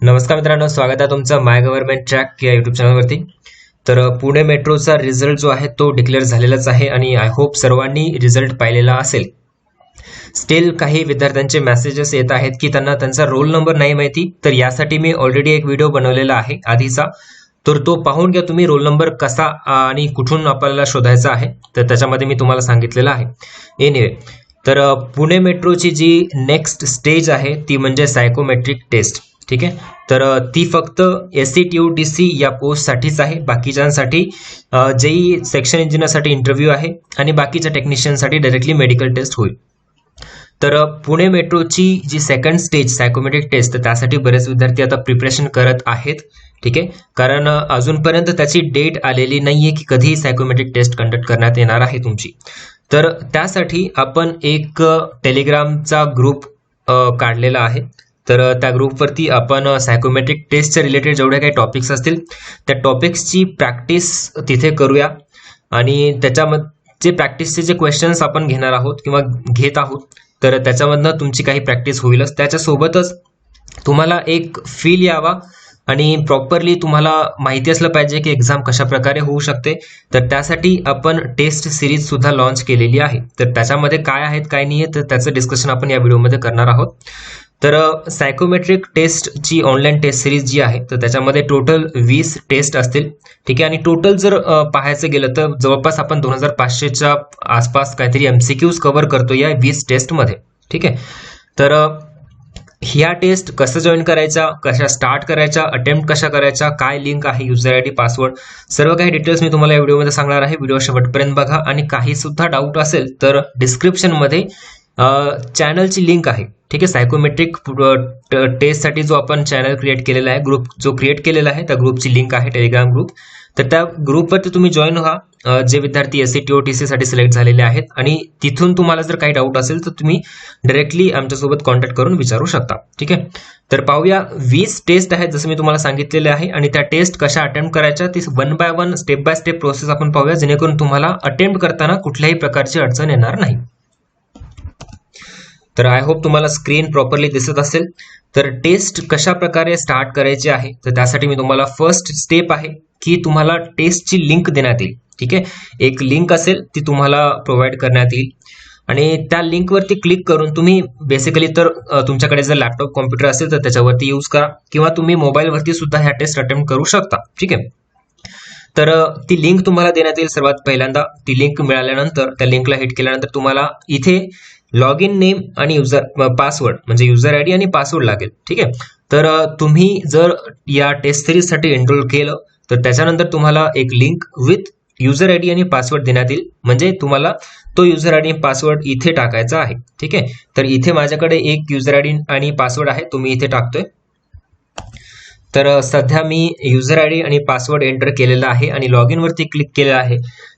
नमस्कार मित्रांनो, स्वागत आहे तुमचं माय गव्हर्नमेंट ट्रॅक या युट्यूब चॅनलवरती. तर पुणे मेट्रोचा रिझल्ट जो आहे तो डिक्लेअर झालेलाच आहे आणि आय होप सर्वांनी रिझल्ट पाहिलेला असेल. स्टील काही विद्यार्थ्यांचे मेसेजेस येत आहेत की त्यांना त्यांचा रोल नंबर नाही माहिती, तर यासाठी मी ऑलरेडी एक व्हिडिओ बनवलेला आहे आधीचा, तर तो पाहून घ्या तुम्ही. रोल नंबर कसा आणि कुठून आपल्याला शोधायचा आहे तर त्याच्यामध्ये मी तुम्हाला सांगितलेलं आहे. एनिवे, तर पुणे मेट्रोची जी नेक्स्ट स्टेज आहे ती म्हणजे सायकोमेट्रिक टेस्ट. ठीक आहे, तर ती फक्त SCTUTC या पोस्टसाठीच आहे. बाकीच्यांसाठी जेई सेक्शन इंजिनियरसाठी इंटरव्ह्यू आहे आणि बाकीच्या टेक्निशियनसाठी डायरेक्टली मेडिकल टेस्ट होईल. तर पुणे मेट्रोची जी सेकंड स्टेज सायकोमेट्रिक टेस्ट, तर त्यासाठी बरेच विद्यार्थी आता प्रिपरेशन करत आहेत. ठीक आहे, कारण अजूनपर्यंत त्याची डेट आलेली नाहीये की कधी सायकोमेट्रिक टेस्ट कंडक्ट करण्यात येणार आहे तुमची. तर त्यासाठी आपण एक टेलिग्रामचा ग्रुप काढलेला आहे. तर त्या ग्रुपवरती आपण सायकोमेट्रिक टेस्टच्या रिलेटेड जेवढे काही टॉपिक्स असतील त्या टॉपिक्सची प्रॅक्टिस तिथे करूया आणि त्याच्यामध्ये प्रॅक्टिसचे जे क्वेश्चन्स आपण घेणार आहोत किंवा घेत आहोत तर त्याच्यामधनं तुमची काही प्रॅक्टिस होईलच. त्याच्यासोबतच तुम्हाला एक फील यावा आणि प्रॉपरली तुम्हाला माहिती असलं पाहिजे की एक्झाम कशा प्रकारे होऊ शकते. तर त्यासाठी आपण टेस्ट सिरीज सुद्धा लॉन्च केलेली आहे. तर त्याच्यामध्ये काय आहेत काय नाही तर त्याचं डिस्कशन आपण या व्हिडिओमध्ये करणार आहोत. तर सायकोमेट्रिक टेस्टची ऑनलाईन टेस्ट सिरीज जी आहे तर त्याच्यामध्ये टोटल 20 टेस्ट असतील. ठीक आहे, आणि टोटल जर पाहायचं गेलं तर जवळपास आपण 2500च्या आसपास काहीतरी MCQs कव्हर करतो या 20 टेस्टमध्ये. ठीक आहे, तर ह्या टेस्ट कसं जॉईन करायच्या, कशा स्टार्ट करायच्या, अटेम्प्ट कशा करायच्या, काय लिंक आहे, युजर ID, पासवर्ड, सर्व काही डिटेल्स मी तुम्हाला या व्हिडिओमध्ये सांगणार आहे. व्हिडिओ शेवटपर्यंत बघा आणि काही सुद्धा डाऊट असेल तर डिस्क्रिप्शनमध्ये चॅनलची लिंक आहे. ठीक आहे, सायकोमेट्रिक टेस्टसाठी जो आपण चॅनल क्रिएट केलेला आहे, ग्रुप जो क्रिएट केलेला आहे त्या ग्रुपची लिंक आहे, टेलिग्राम ग्रुप. तर त्या ग्रुपवरती तुम्ही जॉईन व्हा जे विद्यार्थी SCTUTC साठी सिलेक्ट झालेले आहेत आणि तिथून तुम्हाला जर काही डाऊट असेल तर तुम्ही डायरेक्टली आमच्यासोबत कॉन्टॅक्ट करून विचारू शकता. ठीक आहे, तर पाहूया. 20 टेस्ट आहेत जसं मी तुम्हाला सांगितलेले आहे आणि त्या टेस्ट कशा अटेम्प्ट करायच्या ती one by one step by step process आपण पाहूया, जेणेकरून तुम्हाला अटेम्प्ट करताना कुठल्याही प्रकारची अडचण येणार नाही. तर आय होप तुम्हाला स्क्रीन प्रॉपरली दिसत असेल. तर टेस्ट कशा प्रकारे स्टार्ट करायची आहे तर त्यासाठी मी तुम्हाला फर्स्ट स्टेप आहे की तुम्हाला टेस्टची लिंक देण्यात येईल. ठीक आहे, एक लिंक असेल ती तुम्हाला प्रोव्हाइड करण्यात येईल आणि त्या लिंकवरती क्लिक करून तुम्ही बेसिकली तर तुमच्याकडे जर लॅपटॉप कॉम्प्युटर असेल तर त्याच्यावरती यूज करा किंवा तुम्ही मोबाईलवरती सुद्धा ह्या टेस्ट अटेम्प्ट करू शकता. ठीक आहे, तर ती लिंक तुम्हाला देण्यात येईल. सर्वात पहिल्यांदा ती लिंक मिळाल्यानंतर त्या लिंकला हिट केल्यानंतर तुम्हाला इथे लॉग इन नेम आणि युजर पासवर्ड म्हणजे युजर ID आणि पासवर्ड लागेल. ठीक आहे, तर तुम्ही जर या टेस्ट सिरीजसाठी एनरोल केलं तर त्याच्यानंतर तुम्हाला एक लिंक विथ युजर ID आणि पासवर्ड देण्यात येईल. म्हणजे तुम्हाला तो युजर ID आणि पासवर्ड इथे टाकायचा आहे. ठीक आहे, तर इथे माझ्याकडे एक युजर ID आणि पासवर्ड आहे, तो मी इथे टाकतोय. तर सध्या मी युजर ID आणि पासवर्ड एंटर केलेला आहे आणि लॉग इन वरती क्लिक केलेलं आहे.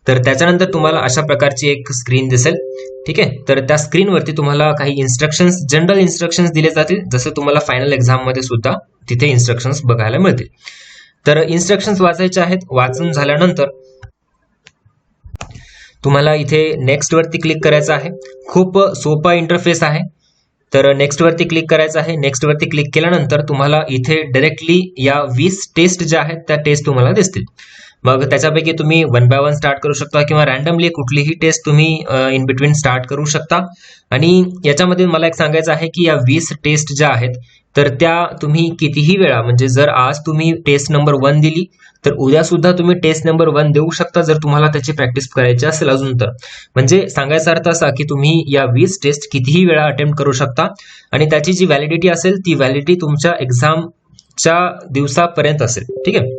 तर त्याच्यानंतर तुम्हाला अशा प्रकारची एक स्क्रीन दिसेल. ठीक आहे, तर त्या स्क्रीनवरती तुम्हाला काही इन्स्ट्रक्शन्स, जनरल इन्स्ट्रक्शन्स दिले जातील, जसं तुम्हाला फायनल एक्झाम मध्ये सुद्धा तिथे इन्स्ट्रक्शन्स बघायला मिळतील. तर इन्स्ट्रक्शन्स वाचायचे आहेत. वाचून झाल्यानंतर तुम्हाला इथे नेक्स्ट वरती क्लिक करायचं आहे. खूप सोपा इंटरफेस आहे. तर नेक्स्ट वरती क्लिक करायचं आहे. नेक्स्ट वरती क्लिक केल्यानंतर तुम्हाला इथे डायरेक्टली या 20 टेस्ट ज्या आहेत त्या टेस्ट तुम्हाला दिसतील. मग त्याच्यापैकी तुम्ही वन बाय वन स्टार्ट करू शकता किंवा रॅन्डमली कुठलीही टेस्ट तुम्ही इन बिटवीन स्टार्ट करू शकता. आणि याच्यामध्ये मला एक सांगायचं आहे की या 20 टेस्ट ज्या आहेत तर त्या तुम्ही कितीही वेळा, म्हणजे जर आज तुम्ही टेस्ट नंबर 1 दिली तर उद्या सुद्धा तुम्ही टेस्ट नंबर 1 देऊ शकता जर तुम्हाला त्याची प्रॅक्टिस करायची असेल अजून तर. म्हणजे सांगायचा अर्थ असा की तुम्ही या 20 टेस्ट कितीही वेळा अटेम्प्ट करू शकता आणि त्याची जी व्हॅलिडिटी असेल ती व्हॅलिडिटी तुमच्या एक्झामच्या दिवसापर्यंत असेल. ठीक आहे,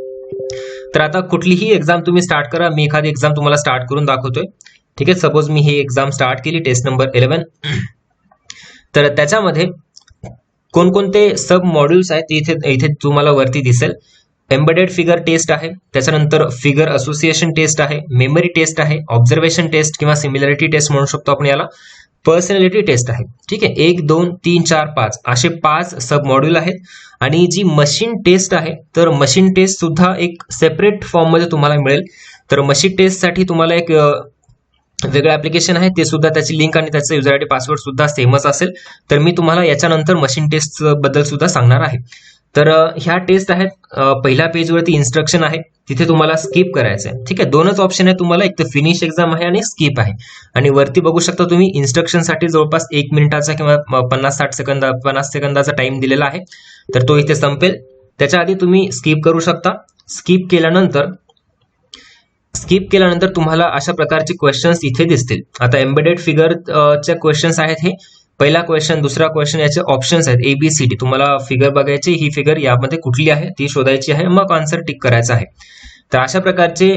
तर आता कुठलीही एक्झाम तुम्ही स्टार्ट करा. मी एखादी एक्झाम तुम्हाला स्टार्ट करून दाखवतोय. ठीक आहे, सपोज मी ही एक्झाम स्टार्ट केली, टेस्ट नंबर 11. तर त्याच्यामध्ये कोणकोणते सब मॉड्यूल्स आहेत इथे इथे तुम्हाला वरती दिसेल. एम्बेडेड फिगर टेस्ट आहे, त्याच्यानंतर फिगर असोसिएशन टेस्ट आहे, मेमरी टेस्ट आहे, ऑब्झर्वेशन टेस्ट किंवा सिमिलरिटी टेस्ट म्हणू शकतो आपण याला, पर्सनॅलिटी टेस्ट आहे. ठीक आहे, 1 2 3 4 5 असे 5 सब मॉड्यूल आहेत. आणि जी मशीन टेस्ट आहे तर मशीन टेस्ट सुद्धा एक सेपरेट फॉर्म मध्ये तुम्हाला मिळेल. तर मशीन टेस्ट साठी तुम्हाला एक वेगळं ऍप्लिकेशन आहे, ते सुद्धा त्याची लिंक आणि त्याचं युजर ID पासवर्ड सुद्धा सेमच असेल. तर मी तुम्हाला याच्यानंतर मशीन टेस्ट बद्दल सुद्धा सांगणार आहे. तर ह्या टेस्ट आहेत. पहिल्या पेजवरती इन्स्ट्रक्शन आहे, तिथे तुम्हाला स्किप करायचं आहे. ठीक आहे, दोनच ऑप्शन आहे तुम्हाला, एक तर फिनिश एक्झाम आहे आणि स्किप आहे. आणि वरती बघू शकता तुम्ही इन्स्ट्रक्शनसाठी जवळपास 1 मिनिटाचा किंवा 50 सेकंदाचा टाइम दिलेला आहे. तर तो इथे संपेल, त्याच्या आधी तुम्ही स्किप करू शकता. स्किप केल्यानंतर तुम्हाला अशा प्रकारचे क्वेश्चन्स इथे दिसतील. आता एम्बेडेड फिगरच्या क्वेश्चन्स आहेत हे. पहिला क्वेश्चन, दुसरा क्वेश्चन, याचे ऑप्शन्स आहेत ABCD. तुम्हाला फिगर बघायची, ही फिगर यामध्ये कुठली आहे ती शोधायची आहे, मग आन्सर टिक करायचा आहे. तर अशा प्रकारचे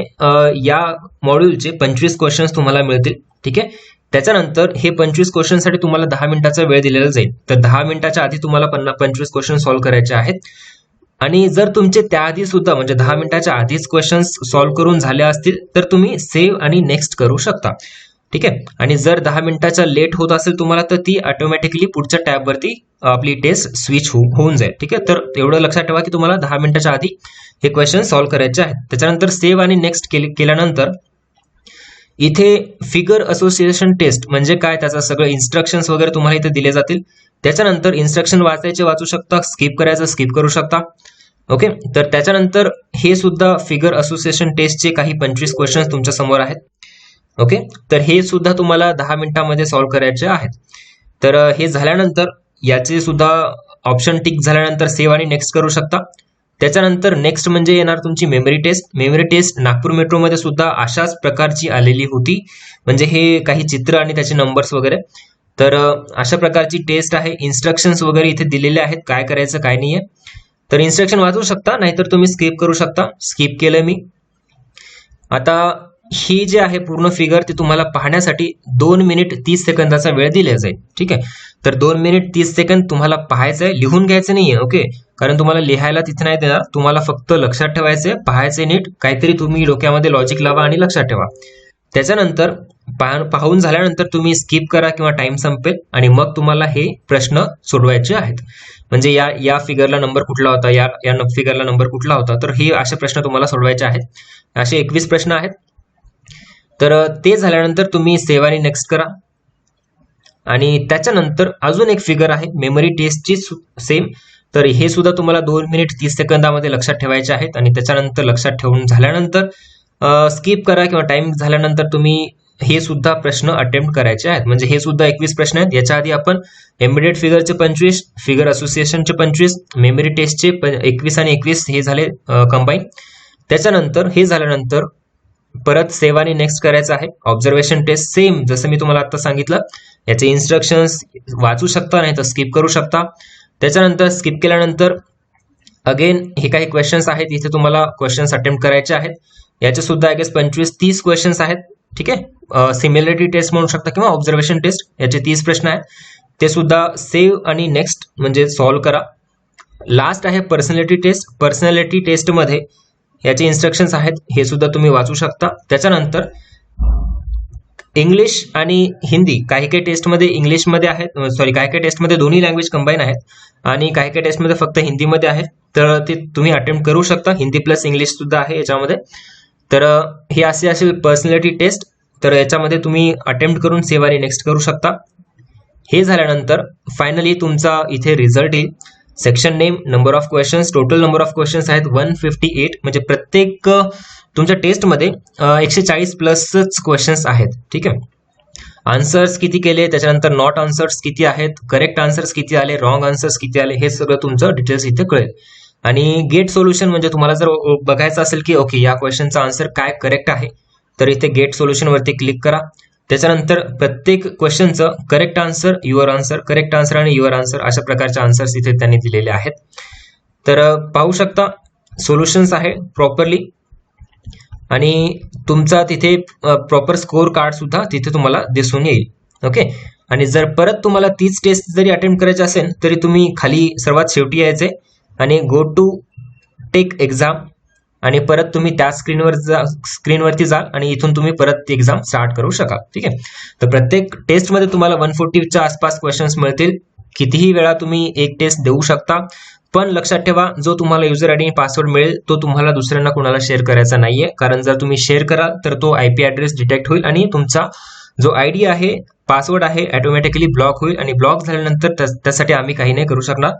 या मॉड्यूलचे 25 क्वेश्चन्स तुम्हाला मिळतील. ठीक आहे, त्याच्यानंतर हे 25 क्वेश्चनसाठी तुम्हाला 10 मिनिटाचा वेळ दिलेला जाईल. तर 10 मिनिटाच्या आधी तुम्हाला 25 क्वेश्चन सॉल्व्ह करायचे आहेत. आणि जर तुमचे त्याआधी सुद्धा म्हणजे 10 मिनिटाच्या आधीच क्वेश्चन्स सॉल्व्ह करून झाले असतील तर तुम्ही सेव्ह आणि नेक्स्ट करू शकता. ठीक आहे, आणि जर 10 मिनिटाचा लेट होत असेल तुम्हाला तर ती ऑटोमॅटिकली पुढच्या टॅबवरती आपली टेस्ट स्विच होऊन जाईल. ठीक आहे, तर एवढं लक्षात ठेवा की तुम्हाला 10 मिनिटाच्या आधी हे क्वेश्चन सॉल्व्ह करायचे आहेत. त्याच्यानंतर सेव्ह आणि नेक्स्ट केल्यानंतर इथे फिगर असोसिएशन टेस्ट म्हणजे काय, त्याचं सगळं इन्स्ट्रक्शन्स वगैरे तुम्हाला इथे दिले जातील. त्याच्यानंतर इन्स्ट्रक्शन वाचायचे वाचू शकता, स्किप करायचं स्किप करू शकता. ओके, तर त्याच्यानंतर हे सुद्धा फिगर असोसिएशन टेस्टचे काही 25 क्वेश्चन्स तुमच्या समोर आहेत. ओके, तर हे सुद्धा तुम्हाला 10 मिनिटांमध्ये सॉल्व्ह करायचे आहेत. तर हे झाल्यानंतर याचे सुद्धा ऑप्शन टिक झाल्यानंतर सेव्ह आणि नेक्स्ट करू शकता. त्याच्यानंतर नेक्स्ट म्हणजे येणार तुमची memory test. Memory test Nagpur मेट्रोमध्ये सुद्धा अशाच प्रकारची आलेली होती, म्हणजे हे काही चित्र आणि त्याचे नंबर्स वगैरे. तर अशा प्रकारची टेस्ट आहे. इन्स्ट्रक्शन्स वगैरे इथे दिलेले आहेत, काय करायचं काय नाहीये. तर इन्स्ट्रक्शन वाचू शकता, नाहीतर तुम्ही स्किप करू शकता. स्किप केलं मी. आता ही जे आहे पूर्ण फिगर ती तुम्हाला पाहण्यासाठी 2 मिनिट 30 सेकंदाचा वेळ दिला जाईल. ठीक आहे, तर 2 मिनिट 30 सेकंद तुम्हाला पाहायचं आहे, लिहून घ्यायचं नाहीये. ओके, कारण तुम्हाला लिहायला तिथे नाही देणार, तुम्हाला फक्त लक्षात ठेवायचंय, पाहायचंय नीट, काहीतरी तुम्ही डोक्यामध्ये लॉजिक लावा आणि लक्षात ठेवा. त्याच्यानंतर पाहून झाल्यानंतर तुम्ही स्किप करा किंवा टाइम संपेल आणि मग तुम्हाला हे प्रश्न सोडवायचे आहेत. म्हणजे या फिगरला नंबर कुठला होता, या फिगरला नंबर कुठला होता, तर हे असे प्रश्न तुम्हाला सोडवायचे आहेत. असे 21 प्रश्न आहेत. तर ते झाल्यानंतर तुम्ही सेव्ह आणि नेक्स्ट करा. आणि त्याच्यानंतर अजून एक फिगर आहे मेमरी टेस्टची सेम. तर हे सुद्धा तुम्हाला 2 मिनिट 30 सेकंदामध्ये लक्षात ठेवायचे आहेत. आणि त्याच्यानंतर लक्षात ठेवून झाल्यानंतर स्किप करा किंवा टाइम झाल्यानंतर तुम्ही हे सुद्धा प्रश्न अटेम्प्ट करायचे आहेत. म्हणजे हे सुद्धा 21 प्रश्न आहेत. याच्या आधी आपण एम्बेडेड फिगरचे 25, फिगर असोसिएशनचे 25, मेमरी टेस्टचे 21 आणि 21 हे झाले कंबाईन. त्याच्यानंतर हे झाल्यानंतर परत सेव्ह आणि नेक्स्ट करायचं आहे. ऑब्झर्वेशन टेस्ट सेम जसं मी तुम्हाला आता सांगितलं, याचे इन्स्ट्रक्शन्स वाचू शकता, नाही तर स्किप करू शकता. त्याच्यानंतर स्किप केल्यानंतर अगेन हे काही क्वेश्चन्स आहेत, इथे तुम्हाला क्वेश्चन्स अटेम्प्ट करायचे आहेत. याचे सुद्धा आय गेस 25-30 क्वेश्चन्स आहेत. ठीक आहे, सिमिलरिटी टेस्ट म्हणू शकता किंवा ऑब्झर्वेशन टेस्ट, याचे 30 प्रश्न आहेत. ते सुद्धा सेव्ह आणि नेक्स्ट म्हणजे सॉल्व्ह करा. लास्ट आहे पर्सनॅलिटी टेस्ट. पर्सनॅलिटी टेस्टमध्ये याचे इन्स्ट्रक्शन्स आहेत, हे सुद्धा तुम्ही वाचू शकता. त्याच्यानंतर इंग्लिश आणि हिंदी, काही काही टेस्टमध्ये इंग्लिशमध्ये आहेत, काही काही टेस्टमध्ये दोन्ही लँग्वेज कंबाईन आहेत आणि काही काही टेस्टमध्ये फक्त हिंदीमध्ये आहेत. तर ते तुम्ही अटेम्प्ट करू शकता. हिंदी प्लस इंग्लिश सुद्धा आहे याच्यामध्ये. तर हे असे असेल पर्सनॅलिटी टेस्ट. तर याच्यामध्ये तुम्ही अटेम्प्ट करून सेव्ह आणि नेक्स्ट करू शकता. हे झाल्यानंतर फायनली तुमचा इथे रिझल्ट येईल. Section name, number of questions, total number of questions आहेत 158. म्हणजे प्रत्येक तुमच्या टेस्टमध्ये 140 प्लसच क्वेश्चन्स आहेत. ठीक आहे, आन्सर्स किती केले, त्याच्यानंतर नॉट आन्सर्स किती आहेत, करेक्ट आन्सर्स किती आले, रॉंग आन्सर्स किती आले, हे सगळं तुमचं डिटेल्स इथे कळेल. आणि गेट सोल्युशन म्हणजे तुम्हाला जर बघायचं असेल की ओके या क्वेश्चनचा आन्सर काय करेक्ट आहे, तर इथे गेट सोल्युशन वरती क्लिक करा. त्याच्यानंतर प्रत्येक क्वेश्चनचं correct answer, your answer, correct answer आणि युअर आन्सर अशा प्रकारचे आन्सर्स इथे त्यांनी दिलेले आहेत. तर पाहू शकता सोल्युशन्स आहे प्रॉपरली. आणि तुमचा तिथे प्रॉपर स्कोर कार्ड सुद्धा तिथे तुम्हाला दिसून येईल. ओके, आणि जर परत तुम्हाला तीच टेस्ट जरी अटेम्प्ट करायची असेल तरी तुम्ही खाली सर्वात शेवटी यायचे आणि गो टू टेक एक्झाम आणि परत तुम्ही त्या स्क्रीनवरती जाल आणि इथून तुम्ही परत ती एक्झाम स्टार्ट करू शकाल. ठीक आहे, तर प्रत्येक टेस्टमध्ये तुम्हाला 140च्या आसपास क्वेश्चन्स मिळतील. कितीही वेळा तुम्ही एक टेस्ट देऊ शकता, पण लक्षात ठेवा जो तुम्हाला युजर आयडी आणि पासवर्ड मिळेल तो तुम्हाला दुसऱ्यांना कुणाला शेअर करायचा नाहीये. कारण जर तुम्ही शेअर कराल तर तो IP ॲड्रेस डिटेक्ट होईल आणि तुमचा जो आयडी आहे पासवर्ड आहे ऑटोमॅटिकली ब्लॉक होईल आणि ब्लॉक झाल्यानंतर त्यासाठी आम्ही काही नाही करू शकणार.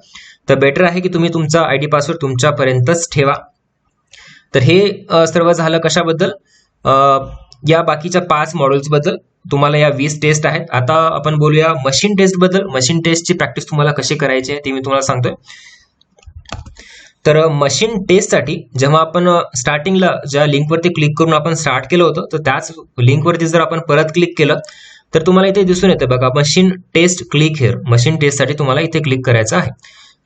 तर बेटर आहे की तुम्ही तुमचा आयडी पासवर्ड तुमच्यापर्यंतच ठेवा. तर हे सर्व झालं कशाबद्दल, या बाकीच्या 5 मॉड्यूल्स बद्दल. तुम्हाला या 20 टेस्ट आहेत. आता आपण बोलूया मशीन टेस्ट बद्दल. मशीन टेस्टची प्रॅक्टिस तुम्हाला कशी करायची आहे ते मी तुम्हाला सांगतोय. तर मशीन टेस्टसाठी जेव्हा आपण स्टार्टिंगला ज्या लिंकवरती क्लिक करून आपण स्टार्ट केलं होतं, तर त्याच लिंकवरती जर आपण परत क्लिक केलं तर तुम्हाला इथे दिसून येतं बघा, machine test click here. Machine टेस्टसाठी तुम्हाला इथे क्लिक करायचं आहे.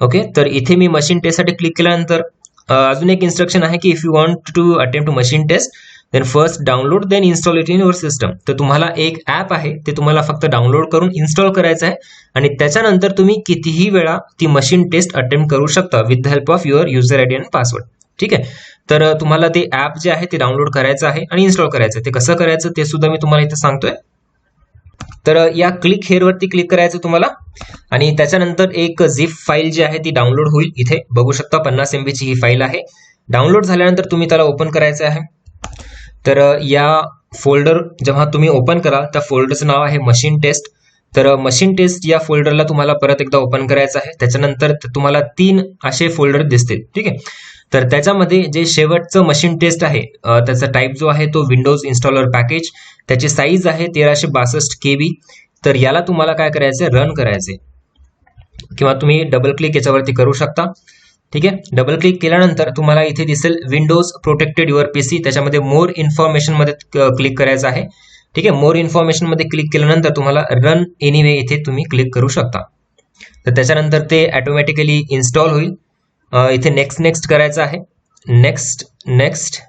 ओके, तर इथे मी मशीन टेस्टसाठी क्लिक केल्यानंतर अजून एक इन्स्ट्रक्शन आहे की if you want to attempt machine test then first download then install it in your system. तर तुम्हाला एक ॲप आहे ते तुम्हाला फक्त डाउनलोड करून इन्स्टॉल करायचं आहे आणि त्याच्यानंतर तुम्ही कितीही वेळा ती मशीन टेस्ट अटेम्प्ट करू शकता with the help of your user ID and password. ठीक आहे, तर तुम्हाला ते ॲप जे आहे ते डाउनलोड करायचं आहे आणि इन्स्टॉल करायचं आहे. ते कसं करायचं ते सुद्धा मी तुम्हाला इथे सांगतोय. तर या क्लिक हेअरवरती क्लिक करायचं तुम्हाला आणि त्याच्यानंतर एक झिप फाईल जी आहे ती डाउनलोड होईल. इथे बघू शकता 50 MB ची ही फाईल आहे. डाउनलोड झाल्यानंतर तुम्ही त्याला ओपन करायचं आहे. तर या फोल्डर जेव्हा तुम्ही ओपन कराल त्या फोल्डरचं नाव आहे मशीन टेस्ट. तर मशीन टेस्ट या फोल्डरला तुम्हाला परत एकदा ओपन करायचं आहे. त्याच्यानंतर तुम्हाला 3 असे फोल्डर दिसतील. ठीक आहे, तर त्याच्यामध्ये जे शेवटचं मशीन टेस्ट आहे त्याचा टाईप जो आहे तो विंडोज इन्स्टॉलर पॅकेज, त्याची साईज आहे 1362 KB. तर याला तुम्हाला काय करायचं, रन करायचे किंवा तुम्ही डबल क्लिक याच्यावरती करू शकता. ठीक आहे, डबल क्लिक केल्यानंतर तुम्हाला इथे दिसेल विंडोज प्रोटेक्टेड युअर PC. त्याच्यामध्ये मोर इन्फॉर्मेशन मध्ये क्लिक करायचं आहे. ठीक आहे, मोर इन्फॉर्मेशन मध्ये क्लिक केल्यानंतर तुम्हाला रन एनिवे इथे तुम्ही क्लिक करू शकता. तर त्याच्यानंतर ते ऑटोमॅटिकली इन्स्टॉल होईल. इथे नेक्स्ट करायचं आहे. नेक्स्ट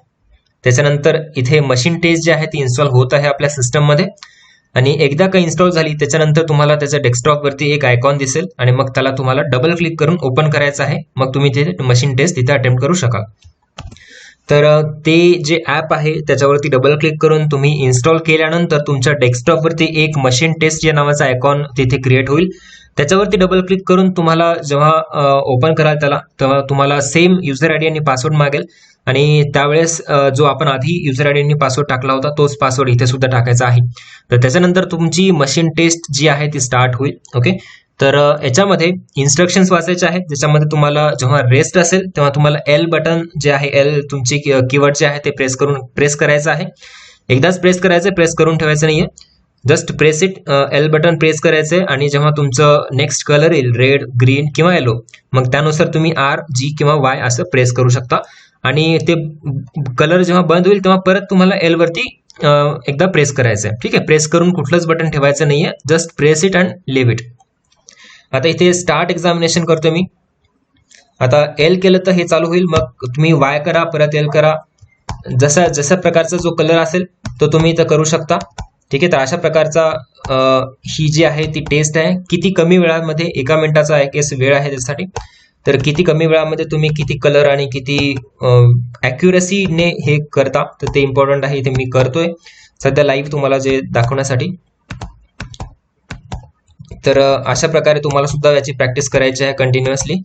त्याच्यानंतर इथे मशीन टेस्ट जी आहे ती इन्स्टॉल होत आहे आपल्या सिस्टममध्ये आणि एकदा का इन्स्टॉल झाली त्याच्यानंतर तुम्हाला त्याच्या डेस्कटॉपवरती एक आयकॉन दिसेल आणि मग त्याला तुम्हाला डबल क्लिक करून ओपन करायचं आहे. मग तुम्ही ते मशीन टेस्ट तिथे अटेम्प्ट करू शकाल. तर ते जे ॲप आहे त्याच्यावरती डबल क्लिक करून तुम्ही इन्स्टॉल केल्यानंतर तुमच्या डेस्कटॉपवरती एक मशीन टेस्ट या नावाचा आयकॉन तिथे क्रिएट होईल. त्याच्यावरती डबल क्लिक करून तुम्हाला जेव्हा ओपन कराल त्याला तेव्हा तुम्हाला सेम युजर आयडी आणि पासवर्ड मागेल आणि त्यावेळेस जो आपण आधी युजर आयडी आणि पासवर्ड टाकला होता तोच पासवर्ड इथे सुद्धा टाकायचा आहे. तर त्याच्यानंतर तुमची मशीन टेस्ट जी आहे ती स्टार्ट होईल. ओके, तर याच्यामध्ये इन्स्ट्रक्शन्स वाचायचे आहेत. ज्याच्यामध्ये तुम्हाला जेव्हा रेस्ट असेल तेव्हा तुम्हाला एल बटन जे आहे, एल तुमची कीवर्ड जे आहे ते प्रेस करायचं आहे. एकदाच प्रेस करायचं, प्रेस करून ठेवायचं नाहीये. Just press it, L button press करायचंय आणि जेव्हा तुमचं नेक्स्ट कलर येईल रेड, ग्रीन किंवा येलो मग त्यानुसार तुम्ही RG किंवा Y असं प्रेस करू शकता आणि ते कलर जेव्हा बंद होईल तेव्हा परत तुम्हाला एल वरती एकदा प्रेस करायचंय. ठीक आहे, प्रेस करून कुठलंच बटन ठेवायचं नाहीये. Just press it and leave it. आता इथे स्टार्ट एक्झामिनेशन करतो मी. आता एल केलं तर हे चालू होईल, मग तुम्ही Y करा, परत एल करा. जसा प्रकारचा जो कलर असेल तो तुम्ही इथं करू शकता. ठीक आहे, तर अशा प्रकारचा ही जी आहे ती टेस्ट आहे. किती कमी वेळामध्ये, 1 मिनिटाचा वेळ आहे त्यासाठी. तर किती कमी वेळामध्ये तुम्ही किती कलर आणि किती ॲक्युरसीने हे करता तर ते इम्पॉर्टंट आहे. इथे मी करतोय सध्या लाईव्ह तुम्हाला जे दाखवण्यासाठी. तर अशा प्रकारे तुम्हाला सुद्धा याची प्रॅक्टिस करायची आहे कंटिन्युअसली.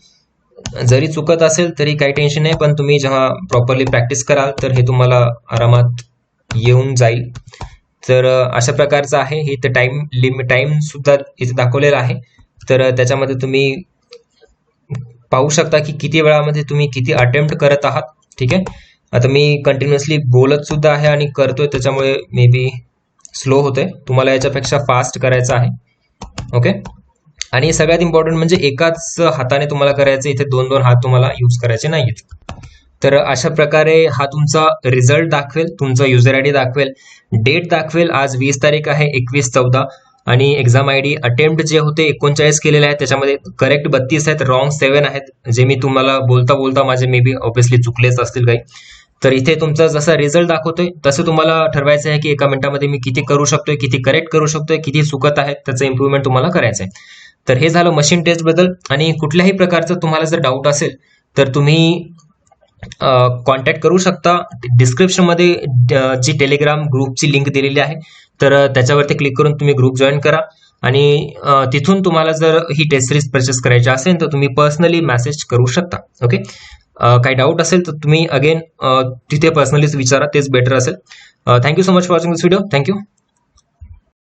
जरी चुकत असेल तरी काही टेन्शन नाही, पण तुम्ही जेव्हा प्रॉपरली प्रॅक्टिस कराल तर हे तुम्हाला आरामात येऊन जाईल. तर अशा प्रकारचं आहे. हे तर टाइम सुद्धा इथे दाखवलेला आहे. तर त्याच्यामध्ये तुम्ही पाहू शकता की किती वेळामध्ये तुम्ही किती अटेम्प्ट करत आहात. ठीक आहे, आता मी कंटिन्युअसली बोलत सुद्धा आहे आणि करतोय त्याच्यामुळे मे बी स्लो होतंय. तुम्हाला याच्यापेक्षा फास्ट करायचं आहे. ओके, आणि सगळ्यात इम्पॉर्टंट म्हणजे एकाच हाताने तुम्हाला करायचं, इथे 2-2 हात तुम्हाला यूज करायचे नाहीत. तर अशा प्रकारे हा तुमचा रिझल्ट दाखवेल, तुमचा युजर आयडी दाखवेल, डेट दाखवेल. आज 20 तारीख आहे, 21/14 आणि एक्झाम आयडी अटेम्प्ट जे होते 39 केलेले आहेत. त्याच्यामध्ये करेक्ट 32 आहेत, रॉंग 7 आहेत. जे मी तुम्हाला बोलता माझे मे बी ऑब्व्हियसली चुकलेच असतील काही. तर इथे तुमचा जसा रिझल्ट दाखवतोय तसं तुम्हाला ठरवायचं आहे की 1 मिनिटामध्ये मी किती करू शकतोय, किती करेक्ट करू शकतोय, किती चुकत आहेत, त्याचं इम्प्रूव्हमेंट तुम्हाला करायचं आहे. तर हे झालं मशीन टेस्ट बद्दल. आणि कुठल्याही प्रकारचं तुम्हाला जर डाऊट असेल तर तुम्ही कॉन्टॅक्ट करू शकता. डिस्क्रिप्शनमध्ये जी टेलिग्राम ग्रुपची लिंक दिलेली आहे तर त्याच्यावरती क्लिक करून तुम्ही ग्रुप जॉईन करा आणि तिथून तुम्हाला जर ही टेस्ट सिरीज परचेस करायची असेल तर तुम्ही पर्सनली मेसेज करू शकता. ओके, काही डाऊट असेल तर तुम्ही अगेन तिथे पर्सनलीच विचारा, तेच बेटर असेल. Thank you so much for watching this video. Thank you.